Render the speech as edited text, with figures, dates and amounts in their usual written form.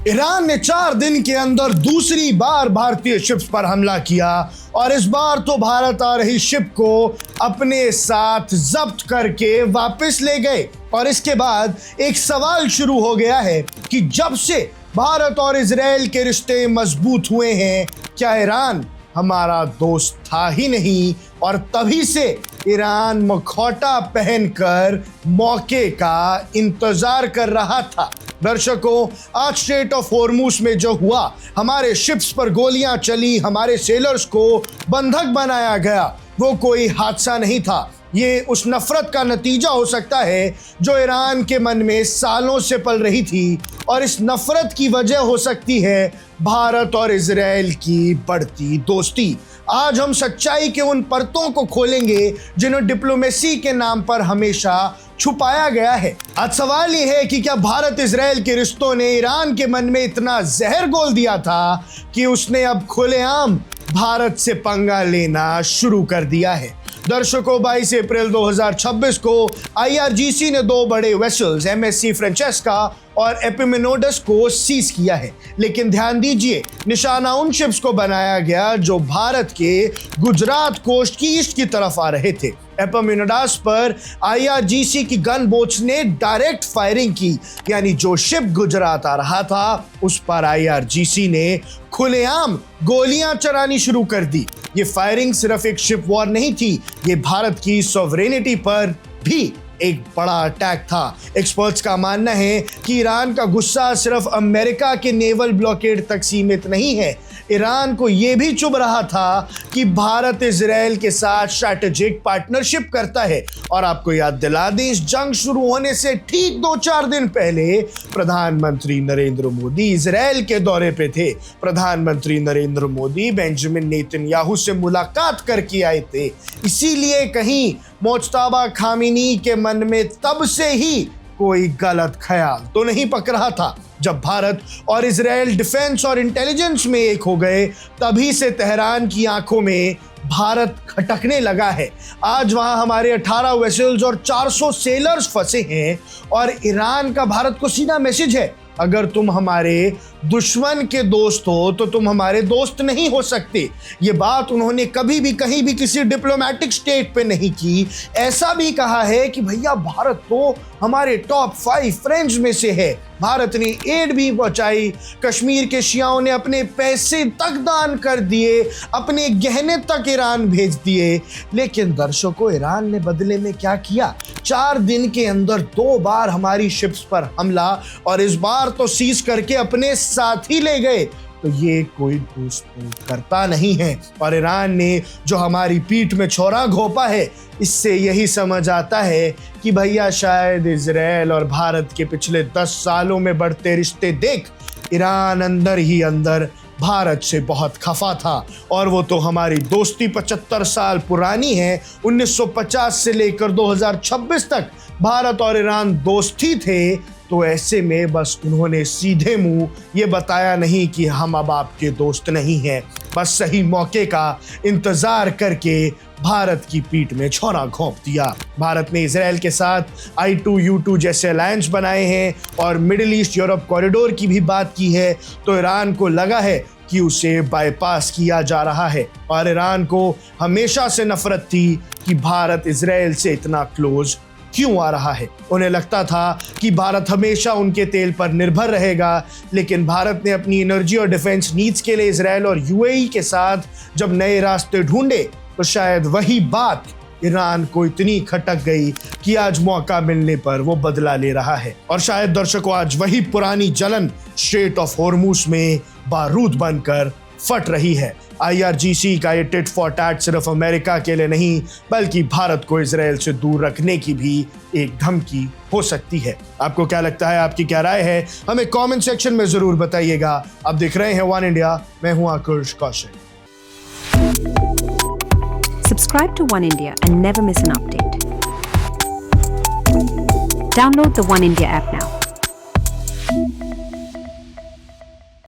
Iran ने 4 दिन के अंदर दूसरी बार भारतीय शिप्स पर हमला किया और इस बार तो भारत आ रही शिप को अपने साथ जब्त करके वापस ले गए। और इसके बाद एक सवाल शुरू हो गया है कि जब से भारत और इजराइल के रिश्ते मजबूत हुए हैं, क्या ईरान हमारा दोस्त था ही नहीं और तभी से ईरान मखौटा पहनकर मौके का इंतजार कर रहा था। दर्शकों, आज स्ट्रेट ऑफ होर्मुज में जो हुआ, हमारे शिप्स पर गोलियां चली, हमारे सेलर्स को बंधक बनाया गया, वो कोई हादसा नहीं था। ये उस नफरत का नतीजा हो सकता है जो ईरान के मन में सालों से पल रही थी और इस नफरत की वजह हो सकती है भारत और इजराइल की बढ़ती दोस्ती। आज हम सच्चाई के उन परतों को खोलेंगे जिन्हें डिप्लोमेसी के नाम पर हमेशा छुपाया गया है। आज सवाल यह है कि क्या भारत इजराइल के रिश्तों ने ईरान के मन में इतना जहर घोल दिया था कि उसने अब खुलेआम भारत से पंगा लेना शुरू कर दिया है। दर्शकों, 22 अप्रैल 2026 को IRGC ने 2 बड़े वेसल्स MSC फ्रांचेस्का और एपिमेनोडस को सीज किया है। लेकिन ध्यान दीजिए, निशाना उन शिप्स को बनाया गया जो भारत के गुजरात कोस्ट की ईस्ट की तरफ आ रहे थे। एपिमेनोडस पर IRGC की गन बोट्स ने डायरेक्ट फायरिंग की, यानी जो शिप गुजरात आ रहा था उस पर IRGC ने खुलेआम गोलियां चलानी शुरू कर दी। ये फायरिंग सिर्फ एक शिप वॉर नहीं थी, ये भारत की सॉवरेनिटी पर भी एक बड़ा अटैक था। एक्सपर्ट्स का मानना है कि ईरान का गुस्सा सिर्फ अमेरिका के नेवल ब्लॉकेड तक सीमित नहीं है। ईरान को यह भी चुभ रहा था कि भारत इजराइल के साथ स्ट्रैटेजिक पार्टनरशिप करता है। और आपको याद दिला दें, इस जंग शुरू होने से ठीक 2-4 दिन पहले प्रधानमंत्री नरेंद्र मोदी इजराइल के दौरे पे थे। प्रधानमंत्री नरेंद्र मोदी बेंजामिन नेतन्याहू से मुलाकात करके आए थे। इसीलिए कहीं मोज्तबा खामेनी के मन में तब से ही कोई गलत ख्याल तो नहीं पक रहा था। जब भारत और इजराइल डिफेंस और इंटेलिजेंस में एक हो गए, तभी से तेहरान की आंखों में भारत खटकने लगा है। आज वहां हमारे 18 वेसल्स और 400 सेलर्स फंसे हैं और ईरान का भारत को सीधा मैसेज है, अगर तुम हमारे दुश्मन के दोस्त हो तो तुम हमारे दोस्त नहीं हो सकते। ये बात उन्होंने कभी भी कहीं भी किसी डिप्लोमेटिक स्टेट पे नहीं की। ऐसा भी कहा है कि भैया भारत तो हमारे टॉप 5 फ्रेंड्स में से है। भारत ने एड भी पहुंचाई, कश्मीर के शियाओं ने अपने पैसे तक दान कर दिए, अपने गहने तक ईरान भेज दिए। लेकिन दर्शकों, ईरान ने बदले में क्या किया? 4 दिन के अंदर 2 बार हमारी शिप्स पर हमला और इस बार तो सीज करके अपने साथ ही ले गए। तो ये कोई दोस्त करता नहीं है। और ईरान ने जो हमारी पीठ में छुरा घोंपा है, इससे यही समझ आता है कि भैया शायद इजराइल और भारत के पिछले 10 सालों में बढ़ते रिश्ते देख ईरान अंदर ही अंदर भारत से बहुत खफा था। और वो तो हमारी दोस्ती 75 साल पुरानी है। 1950 से लेकर 2026 तक भारत और ईरान दोस्त ही थे। तो ऐसे में बस उन्होंने सीधे मुंह ये बताया नहीं कि हम अब आपके दोस्त नहीं हैं, बस सही मौके का इंतजार करके भारत की पीठ में छुरा घोंप दिया। भारत ने इजराइल के साथ I2U2 जैसे अलायंस बनाए हैं और मिडिल ईस्ट यूरोप कॉरिडोर की भी बात की है। तो ईरान को लगा है कि उसे बाईपास किया जा रहा है। और ईरान को हमेशा से नफरत थी कि भारत इजराइल से इतना क्लोज क्यों आ रहा है। उन्हें लगता था कि भारत हमेशा उनके तेल पर निर्भर रहेगा। लेकिन भारत ने अपनी एनर्जी और डिफेंस नीड्स के लिए इजराइल और UAE के साथ जब नए रास्ते ढूंढे, तो शायद वही बात ईरान को इतनी खटक गई कि आज मौका मिलने पर वो बदला ले रहा है। और शायद दर्शकों, आज वही पुरानी जलन स्ट्रेट ऑफ होर्मुज में बारूद बनकर फट रही है। IRGC का ये टिट फॉर टैट सिर्फ अमेरिका के लिए नहीं, बल्कि भारत को इजराइल से दूर रखने की भी एक धमकी हो सकती है। आपको क्या लगता है? आपकी क्या राय है? हमें कमेंट सेक्शन में जरूर बताइएगा। आप देख रहे हैं वन इंडिया, मैं हूं आकुश Kaushik. Subscribe to One India and never miss an update. Download the One India app now.